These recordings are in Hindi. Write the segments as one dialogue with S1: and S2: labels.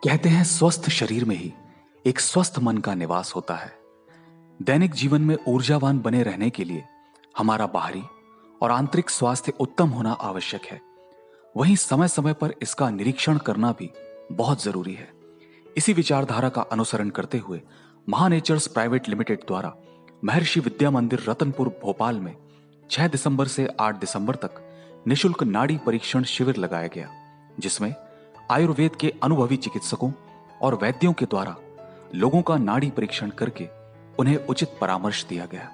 S1: कहते हैं स्वस्थ शरीर में ही एक स्वस्थ मन का निवास होता है। दैनिक जीवन में ऊर्जावान बने रहने के लिए हमारा बाहरी और आंतरिक स्वास्थ्य उत्तम होना आवश्यक है। वहीं समय समय पर इसका निरीक्षण करना भी बहुत जरूरी है। इसी विचारधारा का अनुसरण करते हुए महानेचर्स प्राइवेट लिमिटेड द्वारा महर्षि विद्या मंदिर रतनपुर भोपाल में 6 दिसंबर से 8 दिसंबर तक निशुल्क नाड़ी परीक्षण शिविर लगाया गया, जिसमें आयुर्वेद के अनुभवी चिकित्सकों और वैद्यों के द्वारा लोगों का नाड़ी परीक्षण करके उन्हें उचित परामर्श दिया गया।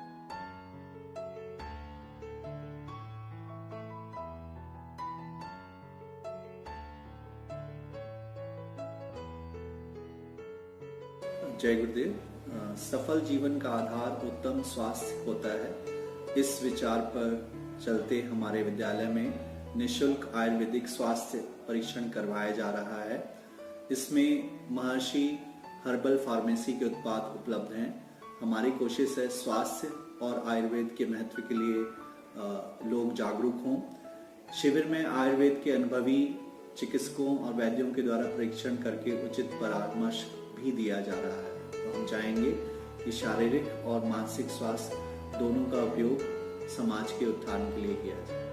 S2: जय गुरुदेव। सफल जीवन का आधार उत्तम स्वास्थ्य होता है। इस विचार पर चलते हमारे विद्यालय में निशुल्क आयुर्वेदिक स्वास्थ्य परीक्षण करवाया जा रहा है। इसमें महर्षि हर्बल फार्मेसी के उत्पाद उपलब्ध हैं। हमारी कोशिश है स्वास्थ्य और आयुर्वेद के महत्व के लिए लोग जागरूक हों। शिविर में आयुर्वेद के अनुभवी चिकित्सकों और वैद्यों के द्वारा परीक्षण करके उचित परामर्श भी दिया जा रहा है। तो हम चाहेंगे कि शारीरिक और मानसिक स्वास्थ्य दोनों का उपयोग समाज के उत्थान के लिए किया जाए।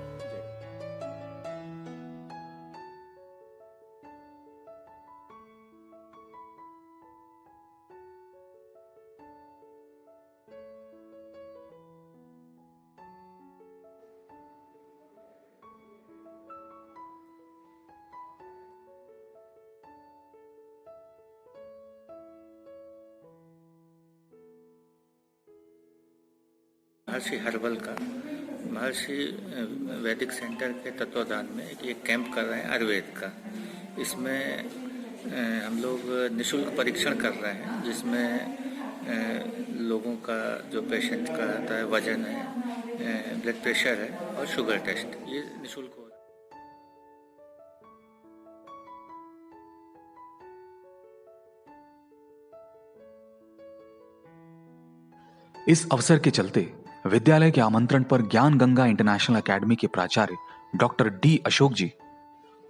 S3: महर्षि हर्बल का महर्षि वैदिक सेंटर के तत्वाधान में एक कैंप कर रहे हैं आयुर्वेद का। इसमें हम लोग निशुल्क परीक्षण कर रहे हैं, जिसमें लोगों का जो पेशेंट का रहता है वजन है, ब्लड प्रेशर है और शुगर टेस्ट, ये निशुल्क हो रहा
S1: है। इस अवसर के चलते विद्यालय के आमंत्रण पर ज्ञान गंगा इंटरनेशनल एकेडमी के प्राचार्य डॉक्टर डी अशोक जी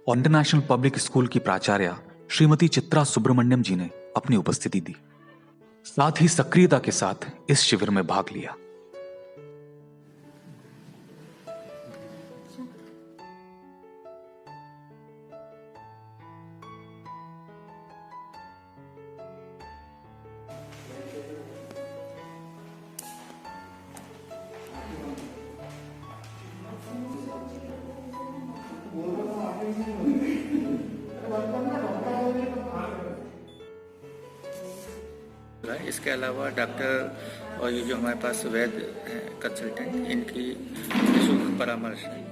S1: और इंटरनेशनल पब्लिक स्कूल की प्राचार्य श्रीमती चित्रा सुब्रमण्यम जी ने अपनी उपस्थिति दी। साथ ही सक्रियता के साथ इस शिविर में भाग लिया।
S3: है। इसके अलावा डॉक्टर और ये जो हमारे पास वैद्य हैं कंसल्टेंट, इनकी निःशुल्क परामर्श है।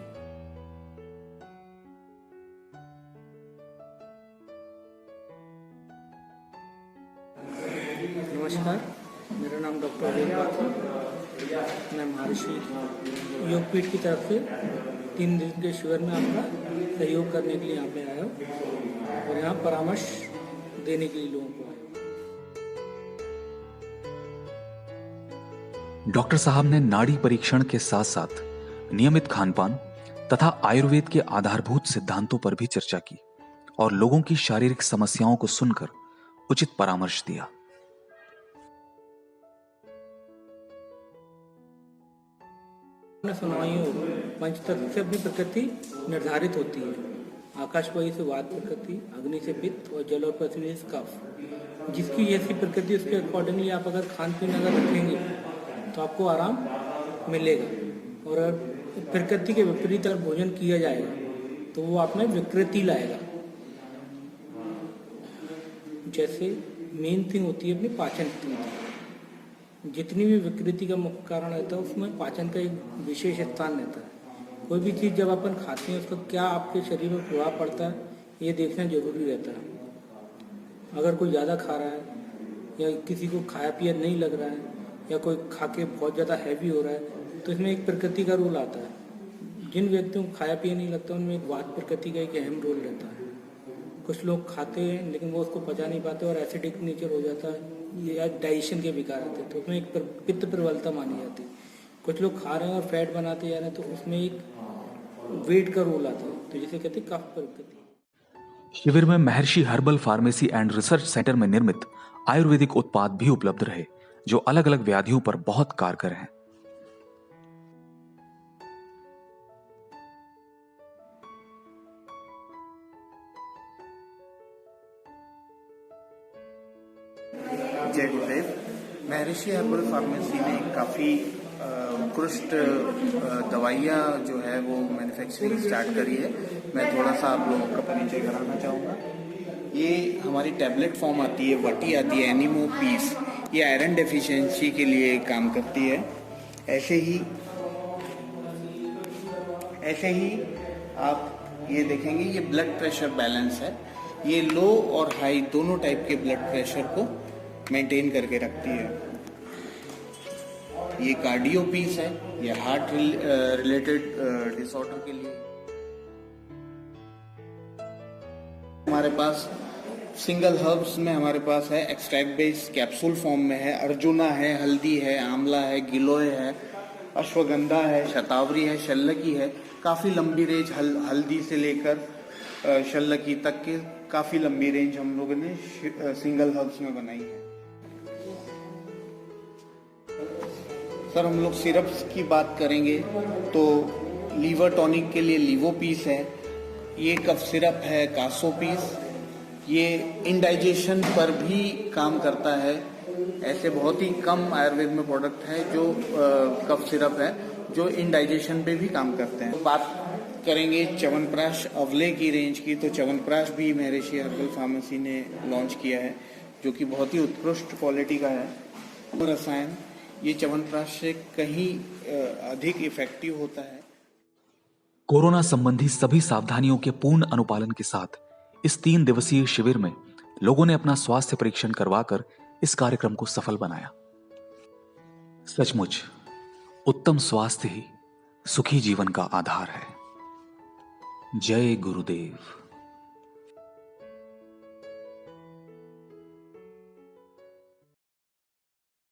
S4: नमस्कार, मेरा नाम डॉक्टर अजय है। मैं महर्षि योगपीठ की तरफ से 3 दिन के शिविर में आपका सहयोग करने के लिए यहाँ पे आया हूँ और यहाँ परामर्श देने के लिए लोगों को आया।
S1: डॉक्टर साहब ने नाड़ी परीक्षण के साथ साथ नियमित खानपान तथा आयुर्वेद के आधारभूत सिद्धांतों पर भी चर्चा की और लोगों की शारीरिक समस्याओं को सुनकर उचित परामर्श दिया।
S4: सुनाई हो, पंचतत्व से अपनी प्रकृति निर्धारित होती है। आकाश वायु से वात प्रकृति, अग्नि से पित्त और जल और पृथ्वी से कफ। जिसकी जैसी प्रकृति उसके अकॉर्डिंगली आप अगर खान पीन अगर रखेंगे तो आपको आराम मिलेगा। और प्रकृति के विपरीत अगर भोजन किया जाएगा तो वो आप में विकृति लाएगा। जैसे मेन थिंग होती है अपनी पाचन क्रिया। जितनी भी विकृति का मुख्य कारण रहता है उसमें पाचन का एक विशेष स्थान रहता है। कोई भी चीज़ जब अपन खाते हैं उसका क्या आपके शरीर में प्रभाव पड़ता है ये देखना जरूरी रहता है। अगर कोई ज़्यादा खा रहा है या किसी को खाया पिया नहीं लग रहा है या कोई खा के बहुत ज़्यादा हैवी हो रहा है तो इसमें एक प्रकृति का रोल आता है। जिन व्यक्तियों को खाया पिया नहीं लगता उनमें एक वात प्रकृति का एक अहम रोल रहता है। कुछ लोग खाते हैं लेकिन वो उसको पचा नहीं पाते और एसिडिक नेचर हो जाता है या डाइजेशन के विकार आते हैं तो उसमें एक पित्त प्रबलता मानी जाती है। कुछ लोग खा रहे हैं और फैट बनाते जा रहे हैं तो उसमें एक वेट का रोल आता है, तो जिसे कहते हैं कफ प्रकृति।
S1: शिविर में महर्षि herbal pharmacy and research centre में निर्मित आयुर्वेदिक उत्पाद भी उपलब्ध रहे, जो अलग अलग व्याधियों पर बहुत कारगर हैं।
S5: जय गुरुदेव। महर्षि हर्बल फार्मेसी ने काफ़ी उत्कृष्ट दवाइयाँ जो है वो मैन्युफैक्चरिंग स्टार्ट करी है। मैं थोड़ा सा आप लोगों का परिचय कराना चाहूँगा। ये हमारी टैबलेट फॉर्म आती है, वटी आती है, एनिमो पीस, ये आयरन डेफिशिएंसी के लिए काम करती है। ऐसे ही आप ये देखेंगे, ये ब्लड प्रेशर बैलेंस है। ये लो और हाई दोनों टाइप के ब्लड प्रेशर को मेंटेन करके रखती है। ये कार्डियो पीस है, ये हार्ट रिलेटेड डिसऑर्डर के लिए। हमारे पास सिंगल हर्ब्स में हमारे पास है, एक्सट्रैक्ट बेस कैप्सूल फॉर्म में है, अर्जुना है, हल्दी है, आंवला है, गिलोय है, अश्वगंधा है, शतावरी है, शल्लकी है। काफ़ी लंबी रेंज हल्दी से लेकर शल्लकी तक के काफ़ी लंबी रेंज हम लोगों ने सिंगल हर्ब्स में बनाई है। सर, हम लोग सिरप्स की बात करेंगे तो लीवर टॉनिक के लिए लीवो पीस है, ये कफ सिरप है, कासो पीस, ये इंडाइजेशन पर भी काम करता है। ऐसे बहुत ही कम आयुर्वेद में प्रोडक्ट है जो कफ सिरप है जो इंडाइजेशन पे भी काम करते हैं। बात करेंगे च्यवनप्राश अवले की रेंज की, तो च्यवनप्राश भी महर्षि हर्बल फार्मेसी ने लॉन्च किया है, जो कि बहुत ही उत्कृष्ट क्वालिटी का है। रसायन ये च्यवनप्राश से कहीं अधिक इफेक्टिव होता है।
S1: कोरोना संबंधी सभी सावधानियों के पूर्ण अनुपालन के साथ इस 3 दिवसीय शिविर में लोगों ने अपना स्वास्थ्य परीक्षण करवाकर इस कार्यक्रम को सफल बनाया। सचमुच उत्तम स्वास्थ्य ही सुखी जीवन का आधार है। जय गुरुदेव।